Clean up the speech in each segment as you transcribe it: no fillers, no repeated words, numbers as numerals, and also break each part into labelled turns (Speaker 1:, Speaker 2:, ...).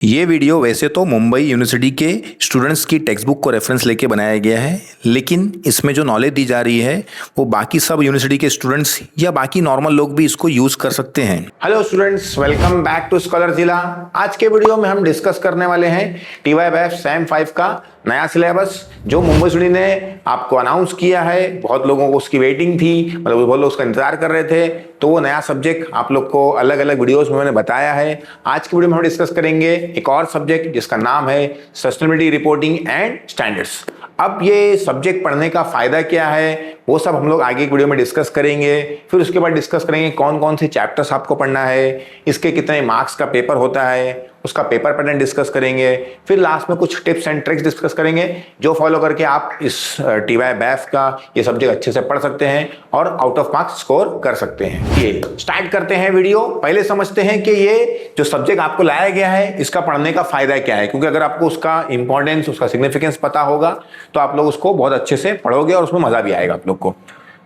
Speaker 1: ये वीडियो वैसे तो मुंबई यूनिवर्सिटी के स्टूडेंट्स की टेक्स्ट बुक को रेफरेंस लेके बनाया गया है, लेकिन इसमें जो नॉलेज दी जा रही है वो बाकी सब यूनिवर्सिटी के स्टूडेंट्स या बाकी नॉर्मल लोग भी इसको यूज कर सकते हैं।
Speaker 2: Hello students, welcome back to scholar जिला। आज के वीडियो में हम डिस्कस करने वाले हैं TYBF सेम 5 का नया सिलेबस जो मुंबई यूनिवर्सिटी ने आपको अनाउंस किया है। बहुत लोगों को उसकी वेटिंग थी, मतलब बहुत लोग उसका इंतजार कर रहे थे। तो वो नया सब्जेक्ट आप लोग को अलग अलग वीडियोस में मैंने बताया है। आज की वीडियो में हम डिस्कस करेंगे एक और सब्जेक्ट जिसका नाम है सस्टेनेबिलिटी रिपोर्टिंग एंड स्टैंडर्ड्स। अब ये सब्जेक्ट पढ़ने का फायदा क्या है वो सब हम लोग आगे की वीडियो में डिस्कस करेंगे। फिर उसके बाद डिस्कस करेंगे कौन कौन से चैप्टर्स आपको पढ़ना है, इसके कितने मार्क्स का पेपर होता है, उसका पेपर पैटर्न डिस्कस करेंगे। फिर लास्ट में कुछ टिप्स एंड ट्रिक्स डिस्कस करेंगे जो फॉलो करके आप इस TYBF का ये सब्जेक्ट अच्छे से पढ़ सकते हैं और आउट ऑफ मार्क्स स्कोर कर सकते हैं। ये स्टार्ट करते हैं वीडियो। पहले समझते हैं कि ये जो सब्जेक्ट आपको लाया गया है इसका पढ़ने का फायदा क्या है, क्योंकि अगर आपको उसका इंपॉर्टेंस, उसका सिग्निफिकेंस पता होगा तो आप लोग उसको बहुत अच्छे से पढ़ोगे और उसमें मजा भी आएगा आप लोग को।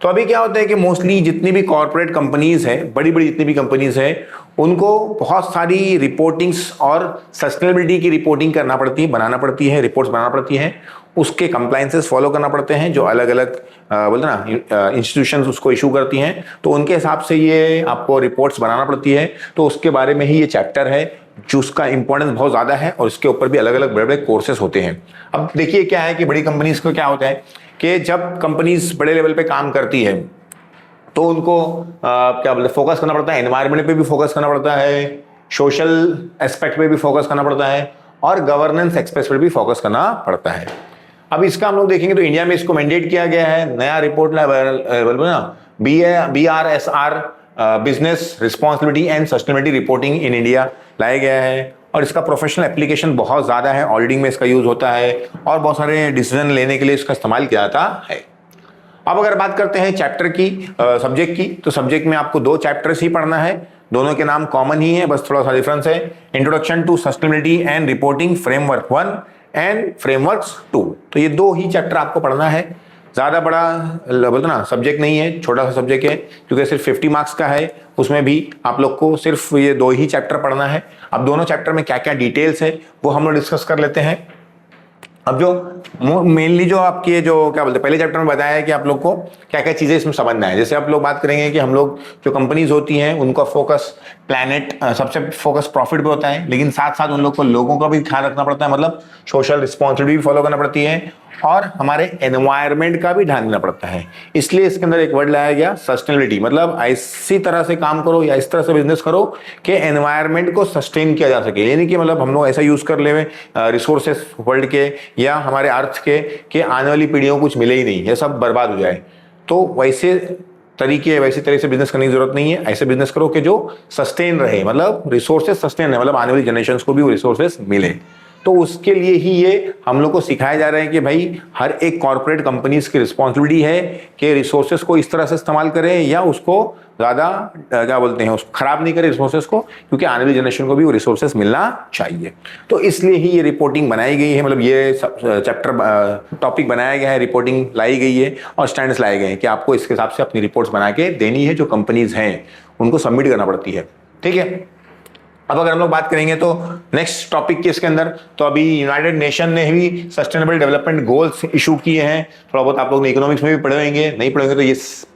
Speaker 2: तो अभी क्या होता है कि मोस्टली जितनी भी कॉर्पोरेट कंपनीज है, बड़ी बड़ी जितनी भी कंपनीज है, उनको बहुत सारी रिपोर्टिंग्स और सस्टेनेबिलिटी की रिपोर्टिंग करना पड़ती है, बनाना पड़ती है, रिपोर्ट्स बनाना पड़ती है, उसके कंप्लायंसेस फॉलो करना पड़ते हैं जो अलग अलग बोलते ना इंस्टीट्यूशंस उसको इशू करती हैं। तो उनके हिसाब से ये आपको रिपोर्ट्स बनाना पड़ती है। तो उसके बारे में ही ये चैप्टर है जिसका इंपॉर्टेंस बहुत ज़्यादा है और इसके ऊपर भी अलग अलग बड़े बड़े कोर्सेस होते हैं। अब देखिए क्या है कि बड़ी कंपनीज को क्या होता है कि जब कंपनीज बड़े लेवल पे काम करती है तो उनको क्या बोलते हैं, फोकस करना पड़ता है, एनवायरनमेंट पे भी फोकस करना पड़ता है, सोशल एस्पेक्ट पे भी फोकस करना पड़ता है और गवर्नेंस एस्पेक्ट पे भी फोकस करना पड़ता है। अब इसका हम लोग देखेंगे तो इंडिया में इसको मैंडेट किया गया है, नया रिपोर्ट ना BRSR business responsibility and sustainability reporting in India लाया गया है। और इसका प्रोफेशनल एप्लीकेशन बहुत ज़्यादा है, ऑडिटिंग में इसका यूज़ होता है और बहुत सारे डिसीजन लेने के लिए इसका इस्तेमाल किया जाता है। अब अगर बात करते हैं चैप्टर की, सब्जेक्ट की, तो सब्जेक्ट में आपको 2 चैप्टर्स ही पढ़ना है। दोनों के नाम कॉमन ही है, बस थोड़ा सा डिफरेंस है। Introduction to sustainability and reporting framework 1 and frameworks 2। तो ये 2 ही चैप्टर आपको पढ़ना है। ज़्यादा बड़ा बोलते ना सब्जेक्ट नहीं है, छोटा सा सब्जेक्ट है क्योंकि सिर्फ 50 मार्क्स का है। उसमें भी आप लोग को सिर्फ ये 2 ही चैप्टर पढ़ना है। अब दोनों चैप्टर में क्या क्या डिटेल्स है वो हम लोग डिस्कस कर लेते हैं। अब जो मेनली जो आपके जो क्या बोलते हैं पहले चैप्टर में बताया है कि आप लोग को क्या क्या चीज़ें इसमें समझना है। जैसे आप लोग बात करेंगे कि हम लोग जो कंपनीज होती हैं उनका फोकस प्लैनेट, सबसे फोकस प्रॉफिट पे होता है, लेकिन साथ साथ उन लोग को लोगों का भी ख्याल रखना पड़ता है, मतलब सोशल रिस्पॉन्सिबिलिटी भी फॉलो करना पड़ती है और हमारे एनवायरनमेंट का भी ध्यान देना पड़ता है। इसलिए इसके अंदर एक वर्ड लाया गया सस्टेनेबिलिटी, मतलब ऐसी तरह से काम करो या इस तरह से बिजनेस करो कि एनवायरनमेंट को सस्टेन किया जा सके। यानी कि मतलब हम लोग ऐसा यूज कर ले रिसोर्सेस वर्ल्ड के या हमारे अर्थ के कि आने वाली पीढ़ियों को कुछ मिले ही नहीं, ये सब बर्बाद हो जाए। तो वैसे तरह से बिजनेस करने की जरूरत नहीं है। ऐसे बिजनेस करो कि जो सस्टेन रहे, मतलब रिसोर्सेस सस्टेन रहे, मतलब आने वाली जनरेशन को भी वो रिसोर्सेस मिले। तो उसके लिए ही ये हम लोग को सिखाया जा रहा है कि भाई हर एक कॉर्पोरेट कंपनीज की रिस्पॉन्सिबिलिटी है कि रिसोर्सेस को इस तरह से इस्तेमाल करें या उसको ज़्यादा क्या बोलते हैं उसको खराब नहीं करें रिसोर्सेस को, क्योंकि आने वाली जनरेशन को भी वो रिसोर्सेस मिलना चाहिए। तो इसलिए ही ये रिपोर्टिंग बनाई गई है, मतलब ये चैप्टर टॉपिक बनाया गया है, रिपोर्टिंग लाई गई है और स्टैंडर्ड्स लाए गए हैं कि आपको इसके हिसाब से अपनी रिपोर्ट्स बना के देनी है। जो कंपनीज हैं उनको सबमिट करना पड़ती है, ठीक है। अब अगर हम लोग बात करेंगे तो नेक्स्ट टॉपिक के इसके अंदर, तो अभी यूनाइटेड नेशन ने भी सस्टेनेबल डेवलपमेंट गोल्स इशू किए हैं। थोड़ा बहुत आप लोग ने इकोनॉमिक्स में भी पढ़े होंगे, नहीं पढ़ेंगे तो ये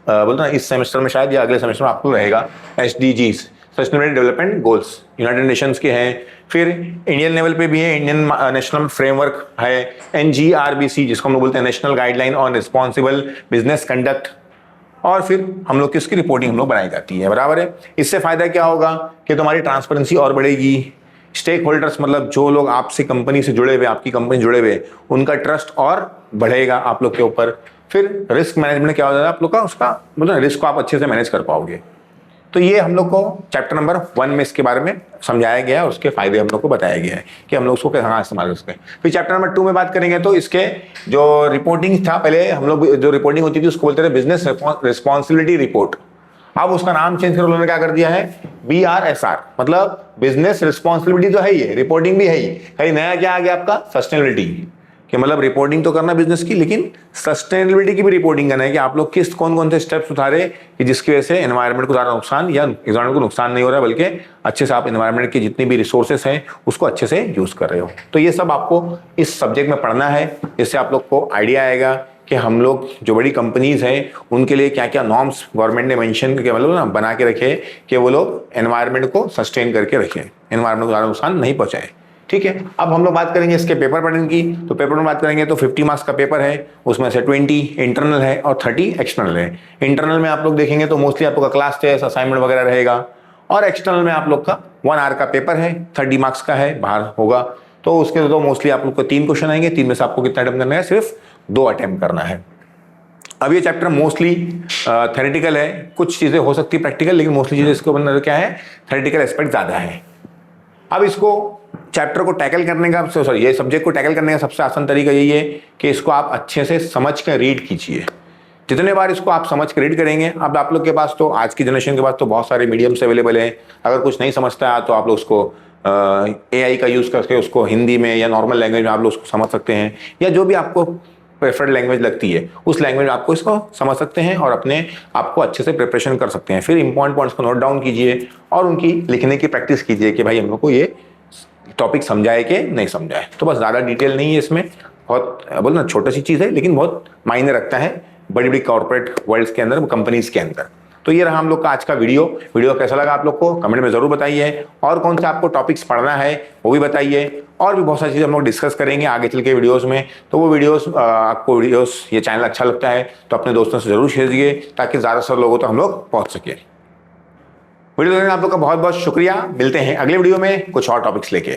Speaker 2: बोलते ना इस सेमेस्टर में शायद या अगले सेमेस्टर में आपको रहेगा। SDGs sustainable development goals United Nations के हैं। फिर इंडियन लेवल पे भी है, इंडियन नेशनल फ्रेमवर्क है, NGRBC जिसको हम लोग बोलते हैं national guideline on responsible business conduct. और फिर हम लोग किसकी रिपोर्टिंग हम लोग बनाई जाती है, बराबर है। इससे फायदा क्या होगा कि तुम्हारी ट्रांसपेरेंसी और बढ़ेगी। स्टेक होल्डर्स, मतलब जो लोग आपसे कंपनी से जुड़े हुए, आपकी कंपनी से जुड़े हुए, उनका ट्रस्ट और बढ़ेगा आप लोग के ऊपर। फिर रिस्क मैनेजमेंट क्या हो जाएगा आप लोग का, उसका मतलब रिस्क को आप अच्छे से मैनेज कर पाओगे। तो ये हम लोग को चैप्टर नंबर 1 में इसके बारे में समझाया गया है, उसके फायदे हम लोग को बताया गया है कि हम लोग उसको कैसे इस्तेमाल कर सकते हैं। फिर चैप्टर नंबर 2 में बात करेंगे तो इसके जो रिपोर्टिंग था, पहले हम लोग जो रिपोर्टिंग होती थी उसको बोलते थे बिजनेस रिस्पॉन्सिबिलिटी रिपोर्ट। अब उसका नाम चेंज कर उन्होंने क्या कर दिया है, BRSR, मतलब बिजनेस रिस्पॉन्सिबिलिटी तो है ही है, रिपोर्टिंग भी है ही, कहीं नया क्या आ गया आपका, सस्टेनेबिलिटी। कि मतलब रिपोर्टिंग तो करना बिजनेस की, लेकिन सस्टेनेबिलिटी की भी रिपोर्टिंग करना है कि आप लोग किस कौन कौन से स्टेप्स उठारे कि जिसकी वजह से एनवायरनमेंट को ज़्यादा नुकसान या एनवायरनमेंट को नुकसान नहीं हो रहा है, बल्कि अच्छे से आप एनवायरनमेंट के जितने भी रिसोर्सेस हैं उसको अच्छे से यूज़ कर रहे हो। तो ये सब आपको इस सब्जेक्ट में पढ़ना है, इससे आप लोग को आइडिया आएगा कि हम लोग जो बड़ी कंपनीज हैं उनके लिए क्या क्या नॉर्म्स गवर्नमेंट ने मेंशन करके मतलब ना बना के रखे कि वो लोग एनवायरनमेंट को सस्टेन करके रखें, एनवायरनमेंट को ज़्यादा नुकसान नहीं पहुंचाए। ठीक है, अब हम लोग बात करेंगे इसके पेपर पैटर्न की। तो पेपर में बात करेंगे तो 50 मार्क्स का पेपर है, उसमें से 20 इंटरनल है और 30 एक्सटर्नल है। इंटरनल में आप लोग देखेंगे तो मोस्टली आप लोग का क्लास टेस्ट असाइनमेंट वगैरह रहेगा, और एक्सटर्नल में आप लोग का 1 आवर का पेपर है, 30 मार्क्स का है, बाहर होगा। तो उसके तो मोस्टली आप लोग को 3 क्वेश्चन आएंगे, 3 में से आपको कितना अटेम्प्ट करना है, सिर्फ 2 अटेम्प्ट करना है। अब ये चैप्टर मोस्टली थेरेटिकल है, कुछ चीज़ें हो सकती है प्रैक्टिकल, लेकिन मोस्टली चीज़ें इसके अंदर क्या है, थेरेटिकल एस्पेक्ट ज़्यादा है। अब इसको चैप्टर को टैकल करने का सॉरी ये सब्जेक्ट को टैकल करने का सबसे आसान तरीका यही है कि इसको आप अच्छे से समझ कर रीड कीजिए। जितने बार इसको आप समझ कर रीड करेंगे, अब आप लोग के पास तो आज की जनरेशन के पास तो बहुत सारे मीडियम्स अवेलेबल हैं। अगर कुछ नहीं समझता है तो आप लोग उसको AI का यूज़ करके उसको हिंदी में या नॉर्मल लैंग्वेज में आप लोग उसको समझ सकते हैं, या जो भी आपको प्रेफर्ड लैंग्वेज लगती है उस लैंग्वेज में आपको इसको समझ सकते हैं और अपने आपको अच्छे से प्रिपरेशन कर सकते हैं। फिर इंपॉर्टेंट पॉइंट्स को नोट डाउन कीजिए और उनकी लिखने की प्रैक्टिस कीजिए कि भाई हम लोग को ये टॉपिक समझाए कि नहीं समझाए। तो बस ज़्यादा डिटेल नहीं है इसमें, बहुत बोल ना छोटी सी चीज़ है, लेकिन बहुत मायने रखता है बड़ी बड़ी कॉर्पोरेट वर्ल्ड्स के अंदर, कंपनीज के अंदर। तो ये रहा हम लोग का आज का वीडियो कैसा लगा आप लोग को कमेंट में ज़रूर बताइए, और कौन सा आपको टॉपिक्स पढ़ना है वो भी बताइए, और भी बहुत सारी चीज़ें हम लोग डिस्कस करेंगे आगे चल के वीडियोस में। तो वो आपको ये चैनल अच्छा लगता है तो अपने दोस्तों से ज़रूर शेयर कीजिए ताकि ज़्यादा से लोगों तक हम लोग पहुँच सके। वीडियो देखने आप लोग का बहुत बहुत शुक्रिया। मिलते हैं अगले वीडियो में कुछ और टॉपिक्स लेके।